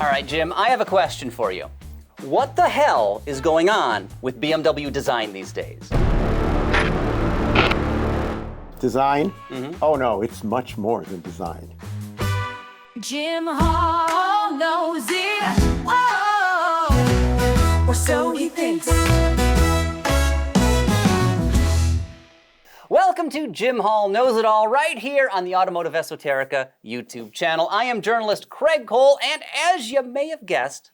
All right, Jim, I have a question for you. What the hell is going on with BMW design these days? Design? Oh no, it's much more than design. Jim Hall knows it, oh, or so he thinks. Welcome to Jim Hall Knows It All, right here on the Automotive Esoterica YouTube channel. I am journalist Craig Cole, and as you may have guessed,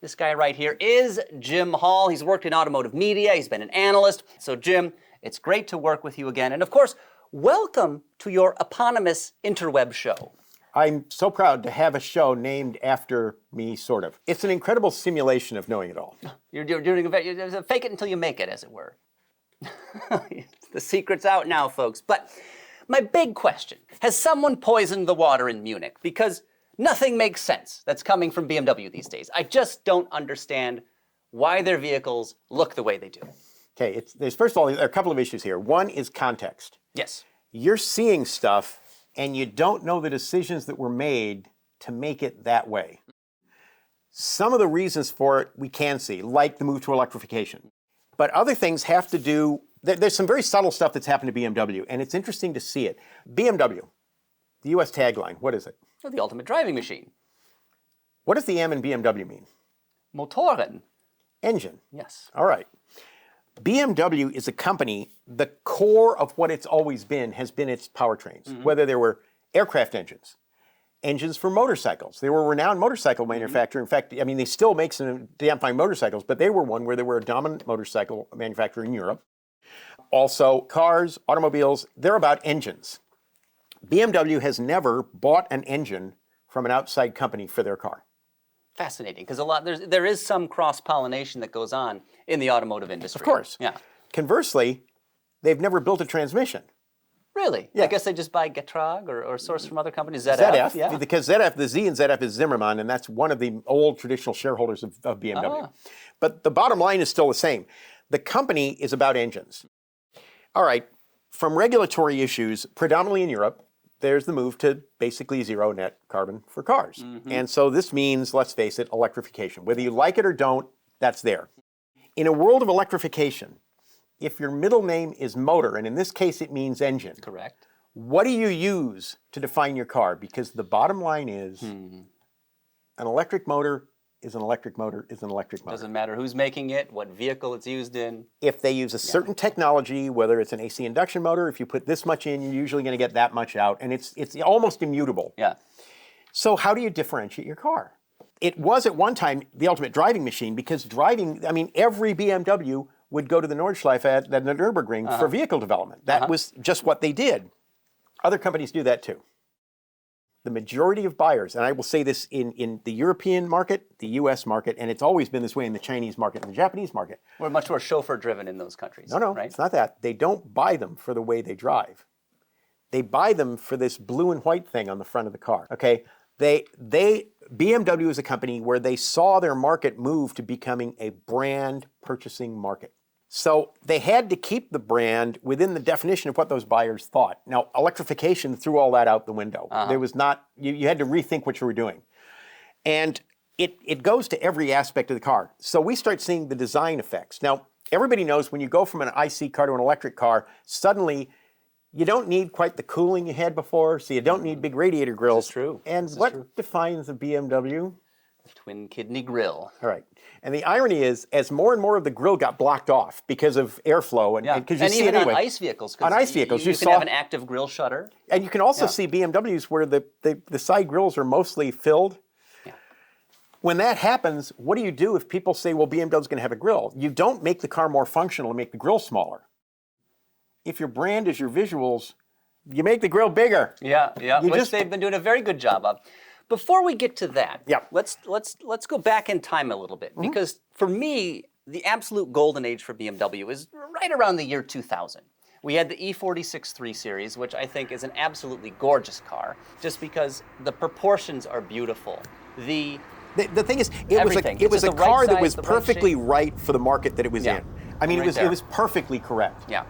this guy right here is Jim Hall. He's worked in automotive media, he's been an analyst. So Jim, it's great to work with you again. And of course, welcome to your eponymous interweb show. I'm so proud to have a show named after me, sort of. It's an incredible simulation of knowing it all. You're doing a fake it until you make it, as it were. The secret's out now, folks. But my big question, has someone poisoned the water in Munich? Because nothing makes sense that's coming from BMW these days. I just don't understand why their vehicles look the way they do. Okay, first of all, there are a couple of issues here. One is context. Yes. You're seeing stuff and you don't know the decisions that were made to make it that way. Some of the reasons for it we can see, like the move to electrification. But other things have to do, there's some very subtle stuff that's happened to BMW, and it's interesting to see it. BMW, the US tagline, what is it? Oh, the ultimate driving machine. What does the M in BMW mean? Motoren. Engine. Yes. All right. BMW is a company, the core of what it's always been has been its powertrains, whether there were aircraft engines, engines for motorcycles. They were a renowned motorcycle manufacturer. In fact, I mean, they still make some damn fine motorcycles, but they were one where they were a dominant motorcycle manufacturer in Europe. Also, cars, automobiles, they're about engines. BMW has never bought an engine from an outside company for their car. Fascinating, because there is some cross-pollination that goes on in the automotive industry. Of course. Yeah. Conversely, they've never built a transmission. Really? Yeah. I guess they just buy Getrag or source from other companies. ZF. Yeah. Because ZF, the Z in ZF is Zimmermann, and that's one of the old traditional shareholders of BMW. Ah. But the bottom line is still the same. The company is about engines. All right, from regulatory issues, predominantly in Europe, there's the move to basically zero net carbon for cars. And so this means, let's face it, electrification. Whether you like it or don't, that's there. In a world of electrification, if your middle name is motor, and in this case it means engine, Correct. what do you use to define your car? Because the bottom line is, an electric motor is an electric motor is an electric motor. Doesn't matter who's making it, what vehicle it's used in. If they use a certain technology, whether it's an AC induction motor, if you put this much in, you're usually going to get that much out, and it's almost immutable. Yeah. So how do you differentiate your car? It was at one time the ultimate driving machine because driving, I mean, every BMW would go to the Nordschleife at the Nürburgring for vehicle development. That was just what they did. Other companies do that too. The majority of buyers, and I will say this in the European market, the US market, and it's always been this way in the Chinese market and the Japanese market. We're much more chauffeur-driven in those countries. No, right? It's not that. They don't buy them for the way they drive. They buy them for this blue and white thing on the front of the car. Okay, BMW is a company where they saw their market move to becoming a brand purchasing market. So they had to keep the brand within the definition of what those buyers thought. Now, electrification threw all that out the window. There was not, you had to rethink what you were doing. And it goes to every aspect of the car. So we start seeing the design effects. Now, everybody knows when you go from an IC car to an electric car, suddenly you don't need quite the cooling you had before, so you don't need big radiator grills. This is true. And what defines a BMW? Twin kidney grill. All right. And the irony is, as more and more of the grill got blocked off because of airflow, and because you see even it anyway. on ICE vehicles. On ICE vehicles, you can have an active grill shutter. And you can also see BMWs where the side grills are mostly filled. Yeah. When that happens, what do you do if people say, well, BMW's going to have a grill? You don't make the car more functional and make the grill smaller. If your brand is your visuals, you make the grill bigger. Yeah, which they've been doing a very good job of. Before we get to that, let's go back in time a little bit, because for me, the absolute golden age for BMW is right around the year 2000. We had the E46 3 Series, which I think is an absolutely gorgeous car, just because the proportions are beautiful. The thing is, it was a car that was perfectly right for the market that it was in. I mean, it was perfectly correct. Yeah.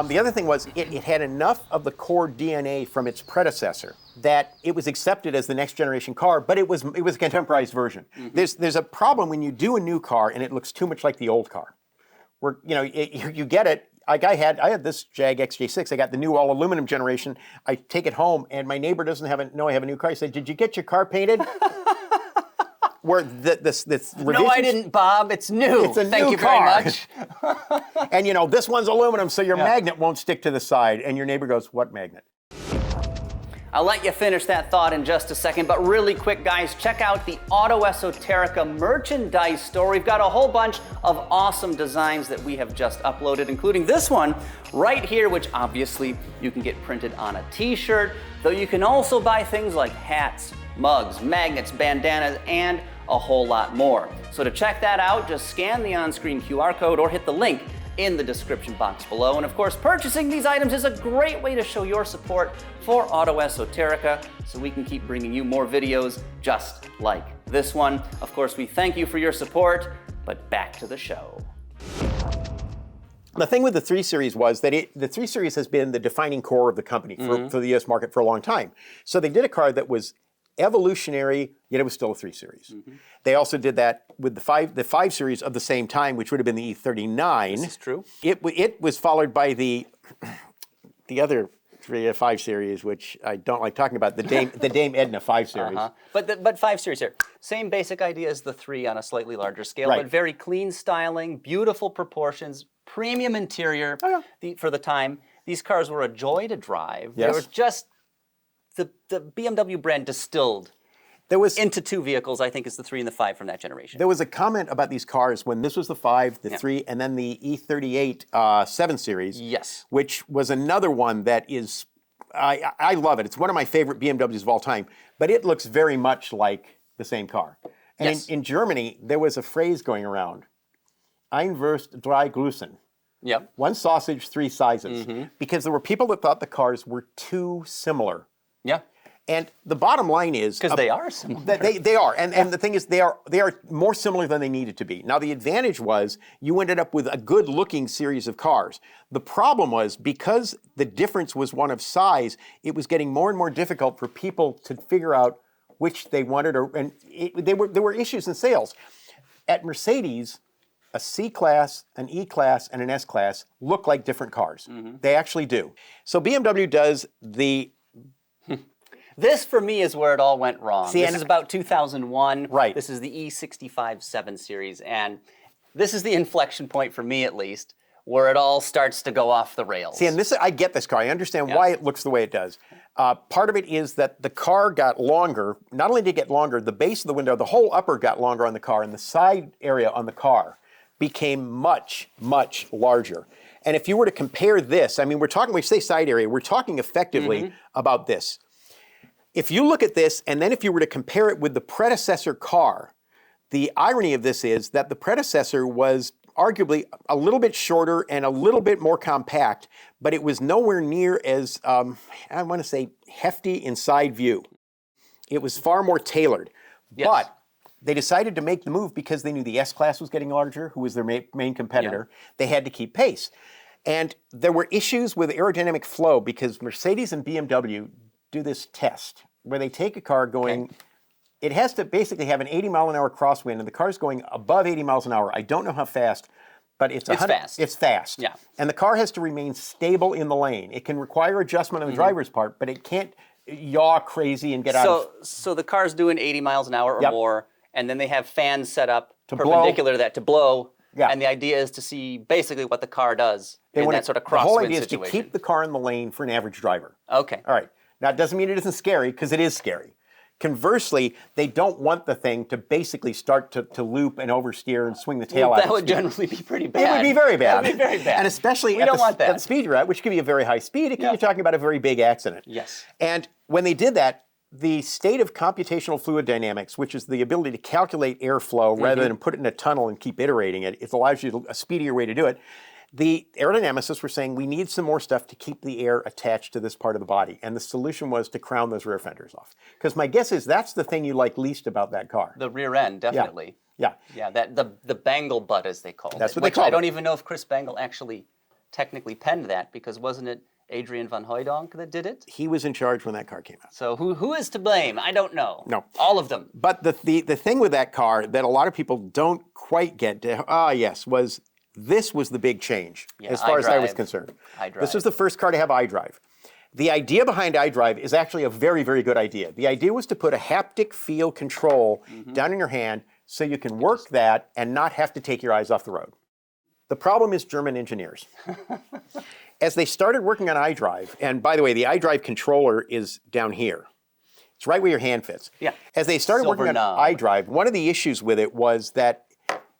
The other thing was it had enough of the core DNA from its predecessor that it was accepted as the next generation car, but it was a contemporized version. There's a problem when you do a new car and it looks too much like the old car. Where you get it. Like I had this Jag XJ6. I got the new all aluminum generation. I take it home and my neighbor doesn't know I have a new car. He said, "Did you get your car painted?" Where this No, I didn't, Bob. It's new. It's a Thank new you car. very much. And this one's aluminum, so your magnet won't stick to the side. And your neighbor goes, "What magnet?" I'll let you finish that thought in just a second, but really quick, guys, check out the AutoEsoterica merchandise store. We've got a whole bunch of awesome designs that we have just uploaded, including this one right here, which obviously you can get printed on a t-shirt, though you can also buy things like hats, mugs, magnets, bandanas, and a whole lot more. So to check that out, just scan the on-screen QR code or hit the link in the description box below. And of course, purchasing these items is a great way to show your support for AutoEsoterica so we can keep bringing you more videos just like this one. Of course, we thank you for your support, but back to the show. The thing with the 3 Series was that the 3 Series has been the defining core of the company for the US market for a long time. So they did a car that was evolutionary, yet it was still a 3 Series. They also did that with the 5 Series of the same time, which would have been the E39. This is true. It was followed by the other 5 Series, which I don't like talking about, the Dame Edna 5 Series. But 5 Series here, same basic idea as the 3 on a slightly larger scale, but very clean styling, beautiful proportions, premium interior for the time. These cars were a joy to drive. Yes. They were just the BMW brand distilled into 2 vehicles, I think, is the 3 and the 5 from that generation. There was a comment about these cars when this was the 5, the 3, and then the E38 7 Series. Yes. Which was another one that is, I love it. It's one of my favorite BMWs of all time, but it looks very much like the same car. And in Germany, there was a phrase going around, Ein Wurst, drei Grüßen. Yep. 1 sausage, 3 sizes. Because there were people that thought the cars were too similar. Yeah. And the bottom line is... Because they are similar. They are. And the thing is, they are more similar than they needed to be. Now, the advantage was you ended up with a good-looking series of cars. The problem was, because the difference was one of size, it was getting more and more difficult for people to figure out which they wanted. There were issues in sales. At Mercedes, a C-Class, an E-Class, and an S-Class look like different cars. They actually do. So BMW does the... This, for me, is where it all went wrong. See, this is about 2001. Right. This is the E65 7 Series, and this is the inflection point, for me at least, where it all starts to go off the rails. See, and I get this car. I understand why it looks the way it does. Part of it is that the car got longer. Not only did it get longer, the base of the window, the whole upper got longer on the car, and the side area on the car became much, much larger. And if you were to compare this, I mean, we say side area, we're talking effectively about this. If you look at this, and then if you were to compare it with the predecessor car, the irony of this is that the predecessor was arguably a little bit shorter and a little bit more compact, but it was nowhere near as, I want to say, hefty in side view. It was far more tailored. Yes. But they decided to make the move because they knew the S-Class was getting larger, who was their main competitor. They had to keep pace. And there were issues with aerodynamic flow because Mercedes and BMW do this test where they take a car going, it has to basically have an 80-mile-an-hour crosswind, and the car's going above 80 miles an hour. I don't know how fast, but it's fast. It's fast. Yeah. And the car has to remain stable in the lane. It can require adjustment on the driver's part, but it can't yaw crazy and get out of... So the car's doing 80 miles an hour or more, and then they have fans set up perpendicular to that to blow. Yeah. And the idea is to see basically what the car does in that sort of crosswind situation. The whole idea is to keep the car in the lane for an average driver. Okay. All right. Now, it doesn't mean it isn't scary, because it is scary. Conversely, they don't want the thing to basically start to loop and oversteer and swing the tail out. That would generally be pretty bad. It would be very bad. That would be very bad. And especially at the speed you're at, which could be a very high speed, you're talking about a very big accident. Yes. And when they did that, the state of computational fluid dynamics, which is the ability to calculate airflow rather than put it in a tunnel and keep iterating it, it allows you a speedier way to do it. The aerodynamicists were saying we need some more stuff to keep the air attached to this part of the body. And the solution was to crown those rear fenders off. Because my guess is that's the thing you like least about that car. The rear end, definitely. Yeah. Yeah, the bangle butt, as they call it. That's what they call it. I don't even know if Chris Bangle actually technically penned that, because wasn't it Adrian van Hooydonk that did it? He was in charge when that car came out. So who is to blame? I don't know. No. All of them. But the thing with that car that a lot of people don't quite get, was this was the big change as far as I was concerned. iDrive. This was the first car to have iDrive. The idea behind iDrive is actually a very, very good idea. The idea was to put a haptic feel control down in your hand so you can work that and not have to take your eyes off the road. The problem is German engineers. As they started working on iDrive, and by the way, the iDrive controller is down here. It's right where your hand fits. Yeah. As they started Silver working knob. on iDrive, one of the issues with it was that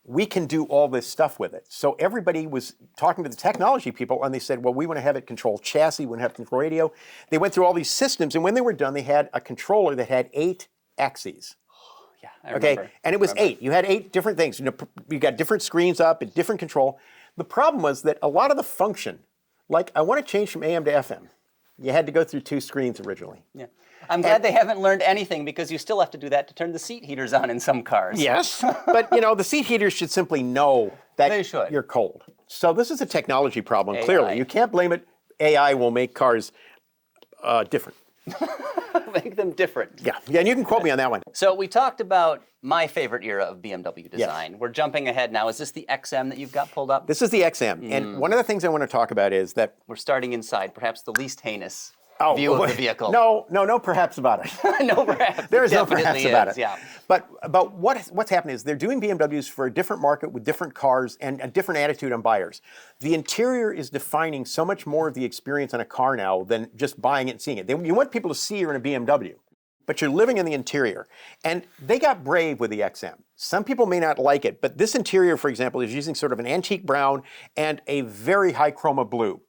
we can do all this stuff with it. So everybody was talking to the technology people, and they said, well, we want to have it control chassis, we want to have it control radio. They went through all these systems, and when they were done, they had a controller that had 8 axes. Yeah, I remember. And it was 8. You had 8 different things. You got different screens up and different control. The problem was that a lot of the function, like I want to change from AM to FM, you had to go through 2 screens originally. Yeah. I'm glad they haven't learned anything because you still have to do that to turn the seat heaters on in some cars. Yes, but the seat heaters should simply know that you're cold. So this is a technology problem, AI. clearly. You can't blame it. AI will make cars different. Make them different. Yeah, and you can quote me on that one. So we talked about my favorite era of BMW design. Yes. We're jumping ahead now. Is this the XM that you've got pulled up? This is the XM. And one of the things I want to talk about is that we're starting inside, perhaps the least heinous view of the vehicle. No perhaps about it. No perhaps. There is no perhaps about it. Yeah. But what's happened is they're doing BMWs for a different market with different cars and a different attitude on buyers. The interior is defining so much more of the experience on a car now than just buying it and seeing it. You want people to see you're in a BMW, but you're living in the interior. And they got brave with the XM. Some people may not like it, but this interior, for example, is using sort of an antique brown and a very high chroma blue.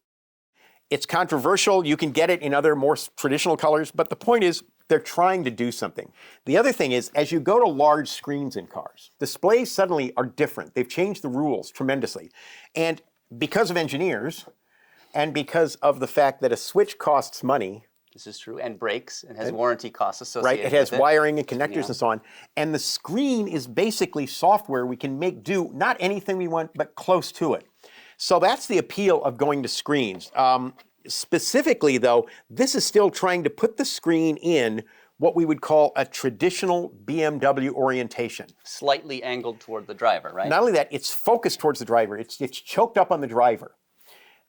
It's controversial. You can get it in other more traditional colors, but the point is they're trying to do something. The other thing is, as you go to large screens in cars, displays suddenly are different. They've changed the rules tremendously. And because of engineers, and because of the fact that a switch costs money. This is true, and breaks, and has warranty costs associated with it. Right, it has wiring and connectors and so on. And the screen is basically software we can make do, not anything we want, but close to it. So that's the appeal of going to screens. Specifically, though, this is still trying to put the screen in what we would call a traditional BMW orientation. Slightly angled toward the driver, right? Not only that, it's focused towards the driver. It's choked up on the driver.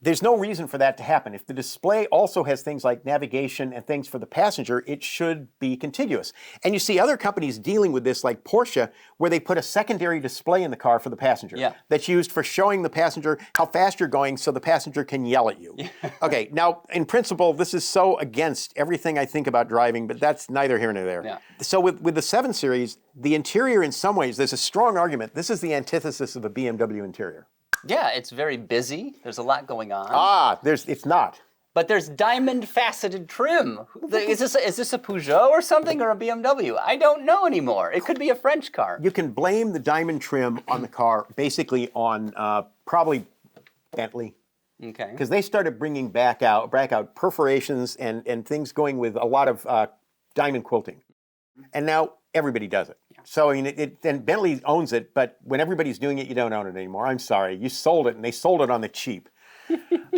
There's no reason for that to happen. If the display also has things like navigation and things for the passenger, it should be contiguous. And you see other companies dealing with this, like Porsche, where they put a secondary display in the car for the passenger. Yeah. That's used for showing the passenger how fast you're going so the passenger can yell at you. Okay, now, in principle, this is so against everything I think about driving, but that's neither here nor there. Yeah. So with the 7 Series, the interior in some ways, there's a strong argument. This is the antithesis of a BMW interior. Yeah, it's very busy. There's a lot going on. It's not. But there's diamond faceted trim. Is this a Peugeot or something, or a BMW? I don't know anymore. It could be a French car. You can blame the diamond trim on the car basically on probably Bentley. Okay. Because they started bringing back out perforations and things going with a lot of diamond quilting. And now everybody does it. So, I mean, and Bentley owns it, but when everybody's doing it, you don't own it anymore. I'm sorry. You sold it, and they sold it on the cheap.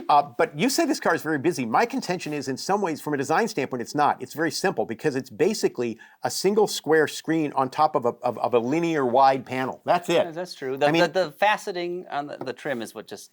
But you say this car is very busy. My contention is, in some ways, from a design standpoint, it's not. It's very simple because it's basically a single square screen on top of a linear wide panel. That's it. Yeah, that's true. The faceting on the trim is what just...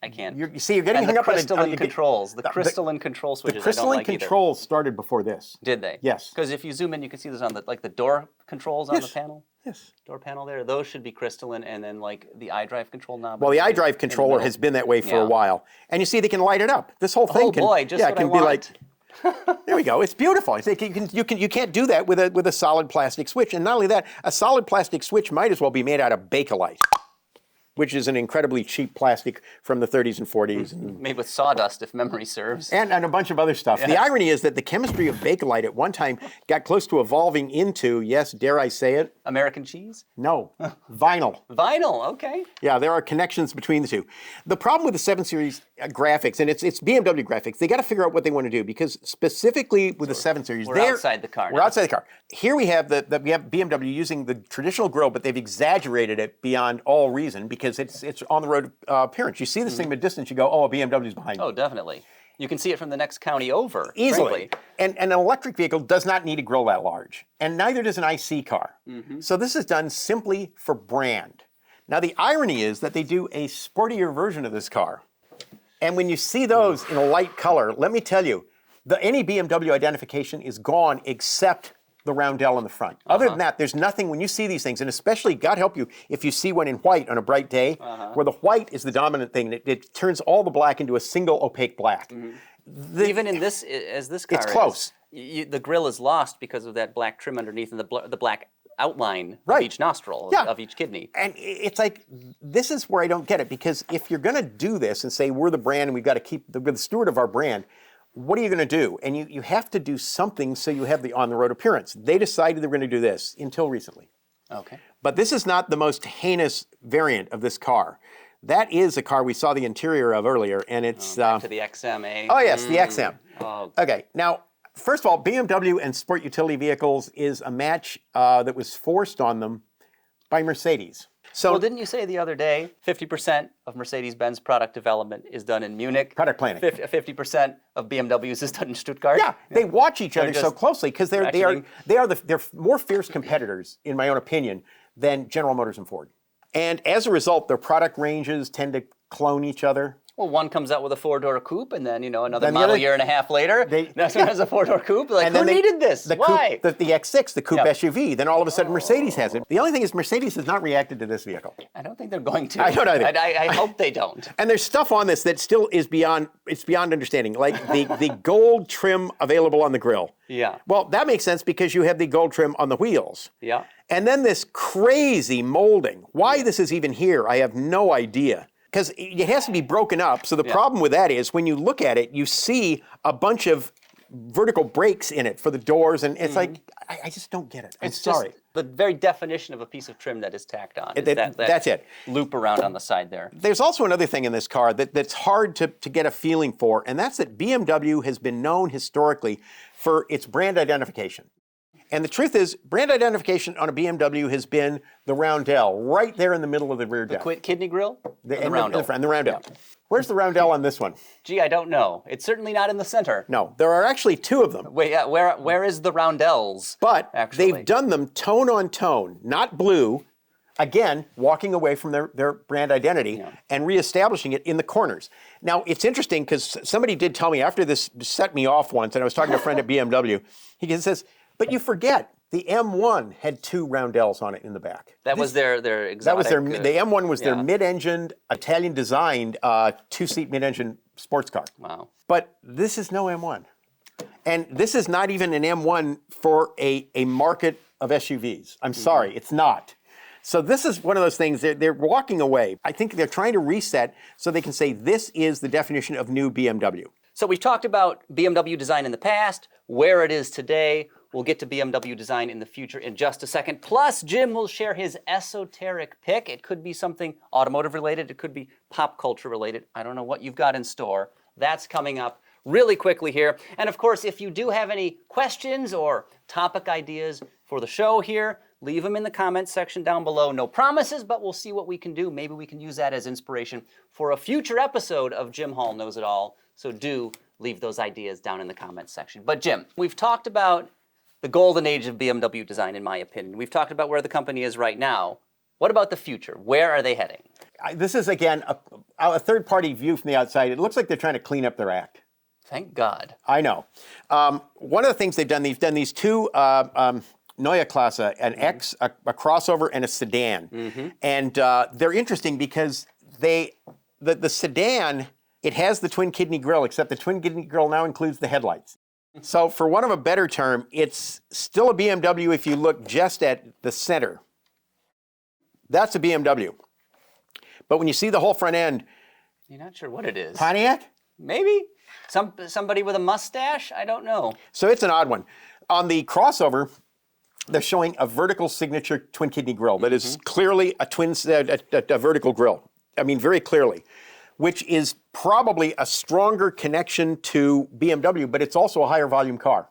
I can't. You see, you're getting hung up on crystalline controls. The crystalline control switches. The crystalline controls started before this. Did they? Yes. Because if you zoom in, you can see those on the door controls on the panel. Yes. Door panel there. Those should be crystalline, and then like the iDrive control knob. Well, the iDrive controller has been that way for a while, and you see they can light it up. This whole thing can. Oh boy, just what can I want. Be like. There we go. It's beautiful. It's like you can't do that with a solid plastic switch, and not only that, a solid plastic switch might as well be made out of Bakelite, which is an incredibly cheap plastic from the 30s and 40s. Made with sawdust, if memory serves. And a bunch of other stuff. Yes. The irony is that the chemistry of Bakelite at one time got close to evolving into, yes, dare I say it? American cheese? No, vinyl. Vinyl, okay. Yeah, there are connections between the two. The problem with the 7 Series graphics, and it's BMW graphics, they got to figure out what they want to do, because specifically with the 7 Series, we're outside the car. We're outside the car. Here we have we have BMW using the traditional grille, but they've exaggerated it beyond all reason because it's on the road appearance. You see this thing from a distance, you go, oh, a BMW's behind you. Oh, definitely. You can see it from the next county over. Easily. Frankly. And an electric vehicle does not need a grille that large, and neither does an IC car. So this is done simply for brand. Now the irony is that they do a sportier version of this car. And when you see those in a light color, let me tell you, any BMW identification is gone except the roundel in the front. Other than that, there's nothing, when you see these things, and especially, God help you, if you see one in white on a bright day, where the white is the dominant thing, it turns all the black into a single opaque black. Even in this, as this car It's close. The grille is lost because of that black trim underneath and the black outline of Right. each nostril, of each kidney. And it's like, this is where I don't get it, because if you're going to do this and say we're the brand and we've got to keep we're the steward of our brand, what are you going to do? And you have to do something so you have the on-the-road appearance. They decided they were going to do this until recently. Okay. But this is not the most heinous variant of this car. That is a car we saw the interior of earlier, and it's... Back to the XM, eh? Oh, yes, the XM. Oh. Okay, now, first of all, BMW and sport utility vehicles is a match that was forced on them by Mercedes. So, Well, didn't you say the other day 50% of Mercedes-Benz product development is done in Munich? Product planning. 50% of BMWs is done in Stuttgart? yeah, they watch each other They're so just closely because they're more fierce competitors, in my own opinion, than General Motors and Ford. And as a result, their product ranges tend to clone each other. Well, one comes out with a four-door coupe, and then, another Then the model other- year and a half later, next one has a four-door coupe. Like, And then who needed this? The Why? Coupe, the X6, the coupe Yep. SUV. Then all of a sudden, Mercedes has it. The only thing is, Mercedes has not reacted to this vehicle. I don't think they're going to. I don't either. I hope they don't. And there's stuff on this that still is beyond understanding, like the gold trim available on the grille. Yeah. Well, that makes sense because you have the gold trim on the wheels. Yeah. And then this crazy molding. Why this is even here, I have no idea. Because it has to be broken up. So the problem with that is when you look at it, you see a bunch of vertical breaks in it for the doors. And it's like, I just don't get it. I'm sorry. Just the very definition of a piece of trim that is tacked on. Is That's it. Loop around on the side there. There's also another thing in this car that's hard to get a feeling for, and that's that BMW has been known historically for its brand identification. And the truth is, brand identification on a BMW has been the roundel, right there in the middle of the rear deck. Kidney grill? The roundel? The roundel. Where's the roundel on this one? Gee, I don't know. It's certainly not in the center. No, there are actually two of them. Wait, where is the roundels? But actually? they've done them tone on tone, not blue. Again, walking away from their brand identity and reestablishing it in the corners. Now, it's interesting because somebody did tell me after this set me off once, and I was talking to a friend at BMW, he says, but you forget, the M1 had two roundels on it in the back. That was their exotic. That was the M1 was their mid-engined, Italian-designed, two-seat mid-engine sports car. Wow. But this is no M1. And this is not even an M1 for a market of SUVs. I'm sorry, it's not. So this is one of those things, they're walking away. I think they're trying to reset so they can say this is the definition of new BMW. So we've talked about BMW design in the past, where it is today. We'll get to BMW design in the future in just a second. Plus, Jim will share his esoteric pick. It could be something automotive related. It could be pop culture related. I don't know what you've got in store. That's coming up really quickly here. And of course, if you do have any questions or topic ideas for the show here, leave them in the comments section down below. No promises, but we'll see what we can do. Maybe we can use that as inspiration for a future episode of Jim Hall Knows It All. So do leave those ideas down in the comments section. But Jim, we've talked about the golden age of BMW design, in my opinion. We've talked about where the company is right now. What about the future? Where are they heading? This is, again, a third-party view from the outside. It looks like they're trying to clean up their act. Thank God. I know. One of the things they've done these two Neue Klasse, an X, a crossover, and a sedan. And they're interesting because the sedan, it has the twin kidney grille, except the twin kidney grille now includes the headlights. So for want of a better term, it's still a BMW if you look just at the center. That's a BMW. But when you see the whole front end, You're not sure what it is. Pontiac? Maybe? Somebody with a mustache? I don't know. So it's an odd one. On the crossover, they're showing a vertical signature twin kidney grille that is clearly a vertical grille. I mean, very clearly, which is probably a stronger connection to BMW, but it's also a higher volume car.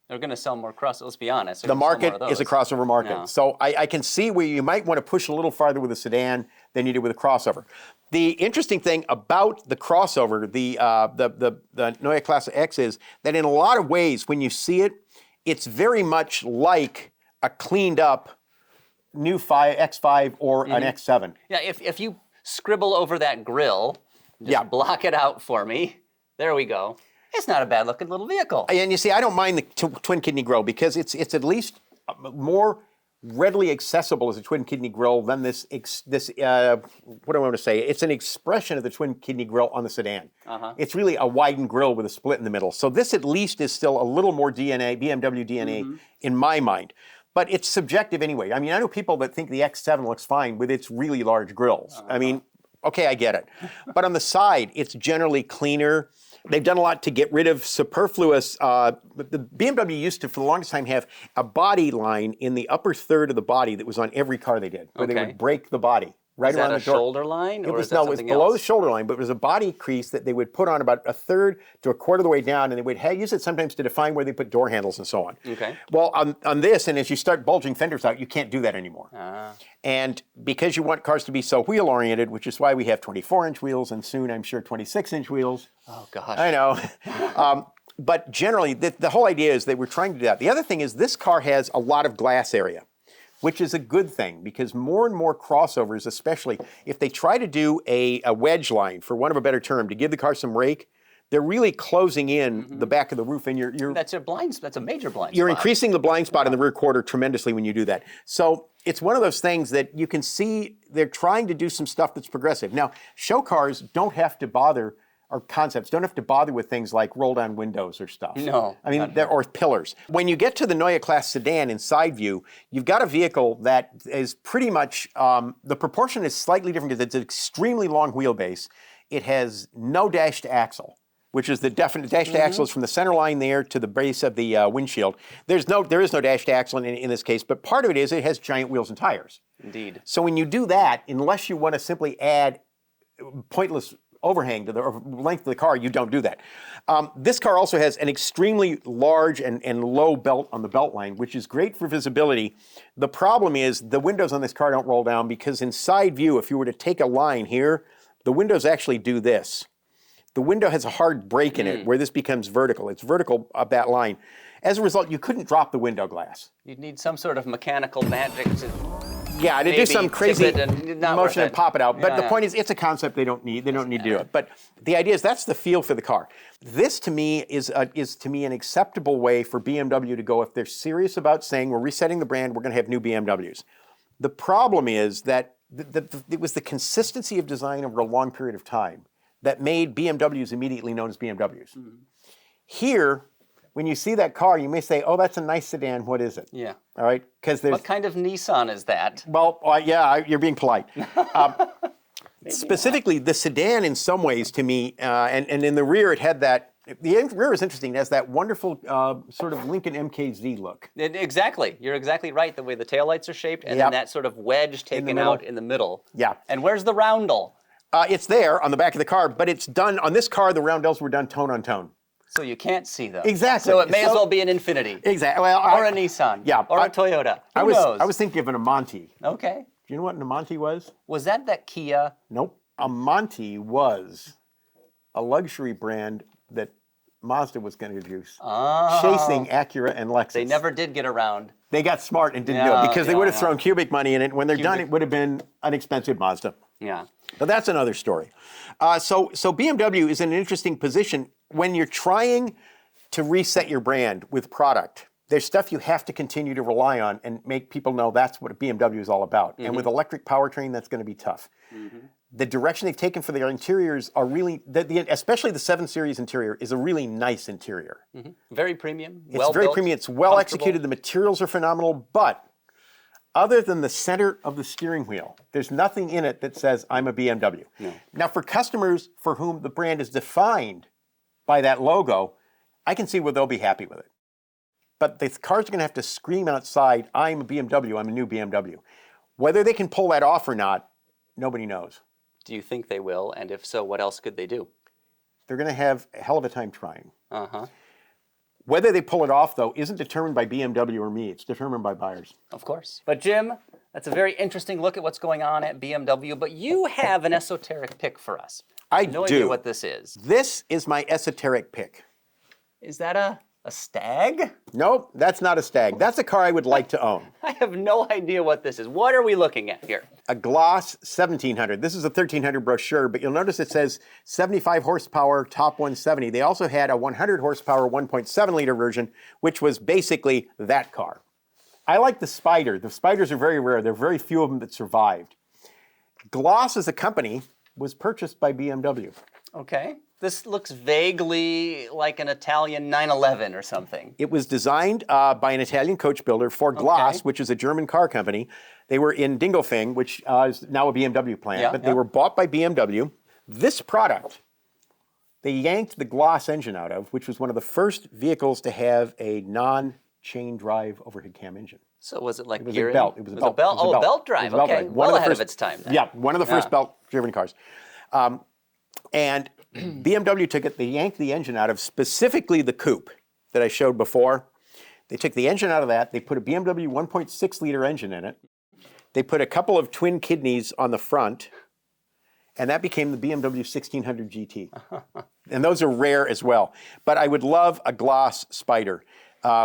They're going to sell more crossovers. Let's be honest. The market is a crossover market. Yeah. So I can see where you might want to push a little farther with a sedan than you do with a crossover. The interesting thing about the crossover, the Neue Klasse X, is that in a lot of ways, when you see it, it's very much like a cleaned up new X5 or an X7. Yeah, if you scribble over that Grille, just block it out for me. There we go. It's not a bad looking little vehicle. And you see, I don't mind the twin kidney grille because it's at least more readily accessible as a twin kidney grille than this what do I want to say? It's an expression of the twin kidney grille on the sedan. It's really a widened grille with a split in the middle. So this at least is still a little more BMW DNA in my mind. But it's subjective anyway. I mean, I know people that think the X7 looks fine with its really large grilles. I mean, okay, I get it. But on the side, it's generally cleaner. They've done a lot to get rid of superfluous. The BMW used to, for the longest time, have a body line in the upper third of the body that was on every car they did, where they would break the body right around the door. Is that a shoulder line, or is that something else? It was below the shoulder line, but it was a body crease that they would put on about a third to a quarter of the way down, and they would use it sometimes to define where they put door handles and so on. Okay. Well, on this, and as you start bulging fenders out, you can't do that anymore. And because you want cars to be so wheel-oriented, which is why we have 24-inch wheels, and soon, I'm sure, 26-inch wheels. Oh, gosh. I know. But generally, the whole idea is they were trying to do that. The other thing is this car has a lot of glass area, which is a good thing because more and more crossovers, especially if they try to do a wedge line, for want of a better term, to give the car some rake, they're really closing in the back of the roof, and you're that's a major blind spot. You're increasing the blind spot in the rear quarter tremendously when you do that. So it's one of those things that you can see they're trying to do some stuff that's progressive. Now, show cars don't have to bother, or concepts don't have to bother with things like roll-down windows or stuff. No. I mean, or pillars. When you get to the Neue Klasse sedan in side view, you've got a vehicle that is pretty much, the proportion is slightly different because it's an extremely long wheelbase. It has no dashed axle, which is the definite dashed axle is from the center line there to the base of the windshield. There is no dashed axle in this case, but part of it is it has giant wheels and tires. Indeed. So when you do that, unless you want to simply add pointless overhang to the length of the car, you don't do that. This car also has an extremely large and low belt on the belt line, which is great for visibility. The problem is the windows on this car don't roll down because in side view, if you were to take a line here, the windows actually do this. The window has a hard break in it where this becomes vertical. It's vertical up that line. As a result, you couldn't drop the window glass. You'd need some sort of mechanical magic to do some crazy motion and pop it out. But Yeah, the point is, it's a concept they don't need. They don't need to do it. But the idea is that's the feel for the car. This to me is to me an acceptable way for BMW to go if they're serious about saying we're resetting the brand. We're going to have new BMWs. The problem is that it was the consistency of design over a long period of time that made BMWs immediately known as BMWs. Here, when you see that car, you may say, "Oh, that's a nice sedan. What is it?" Yeah. All right, because there's. What kind of Nissan is that? Well, you're being polite. Specifically, the sedan, in some ways, to me, and in the rear, it had that. The rear is interesting. It has that wonderful sort of Lincoln MKZ look. Exactly. You're exactly right. The way the taillights are shaped, and then that sort of wedge taken out in the middle. Yeah. And where's the roundel? It's there on the back of the car, but it's done on this car. The roundels were done tone on tone. So you can't see them. Exactly. So it may as well be an Infiniti. Exactly. Well, or a Nissan. Yeah. Or a Toyota. Who knows? I was thinking of an Amante. Okay. Do you know what an Amante was? Was that Kia? Nope. Amante was a luxury brand that Mazda was going to introduce, chasing Acura and Lexus. They never did get around. They got smart and didn't do it because they would have thrown cubic money in it. When they're done, it would have been an expensive Mazda. Yeah. But that's another story. So BMW is in an interesting position when you're trying to reset your brand with product. There's stuff you have to continue to rely on and make people know that's what a BMW is all about. And with electric powertrain, that's going to be tough. The direction they've taken for their interiors are really, especially the 7 Series interior, is a really nice interior. Very premium. It's very premium. It's well executed. The materials are phenomenal. But other than the center of the steering wheel, there's nothing in it that says, I'm a BMW. No. Now, for customers for whom the brand is defined by that logo, I can see where they'll be happy with it. But the cars are going to have to scream outside, I'm a BMW, I'm a new BMW. Whether they can pull that off or not, nobody knows. Do you think they will? And if so, what else could they do? They're going to have a hell of a time trying. Whether they pull it off, though, isn't determined by BMW or me. It's determined by buyers. Of course. But Jim, that's a very interesting look at what's going on at BMW, but you have an esoteric pick for us. I no do. idea what this is. This is my esoteric pick. Is that a stag? Nope, that's not a stag. That's a car I would like to own. I have no idea what this is. What are we looking at here? A Gloss 1700. This is a 1300 brochure, but you'll notice it says 75 horsepower, top 170. They also had a 100 horsepower, 1.7 liter version, which was basically that car. I like the Spider. The Spiders are very rare. There are very few of them that survived. Gloss as a company was purchased by BMW. Okay. This looks vaguely like an Italian 911 or something. It was designed by an Italian coach builder for Gloss, which is a German car company. They were in Dingolfing, which is now a BMW plant, but they were bought by BMW. This product, they yanked the Gloss engine out of, which was one of the first vehicles to have a non-chain drive overhead cam engine. So was it like It was gearing? a belt. It was a belt. belt. It was a Oh, belt drive. It was a belt Okay. drive. Well ahead of its time then. Yeah, one of the first belt-driven cars. And BMW took it, they yanked the engine out of specifically the coupe that I showed before. They took the engine out of that, they put a BMW 1.6 liter engine in it. They put a couple of twin kidneys on the front, and that became the BMW 1600 GT. And those are rare as well. But I would love a Gloss Spider,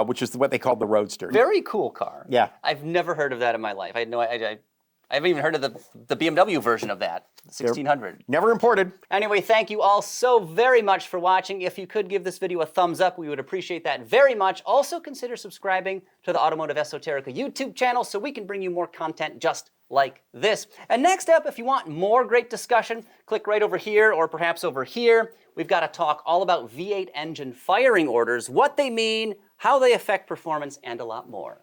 which is what they called the Roadster. Very cool car. Yeah. I've never heard of that in my life. I haven't even heard of the BMW version of that, 1600. Never imported. Anyway, thank you all so very much for watching. If you could give this video a thumbs up, we would appreciate that very much. Also consider subscribing to the Automotive Esoterica YouTube channel so we can bring you more content just like this. And next up, if you want more great discussion, click right over here or perhaps over here. We've got a talk all about V8 engine firing orders, what they mean, how they affect performance, and a lot more.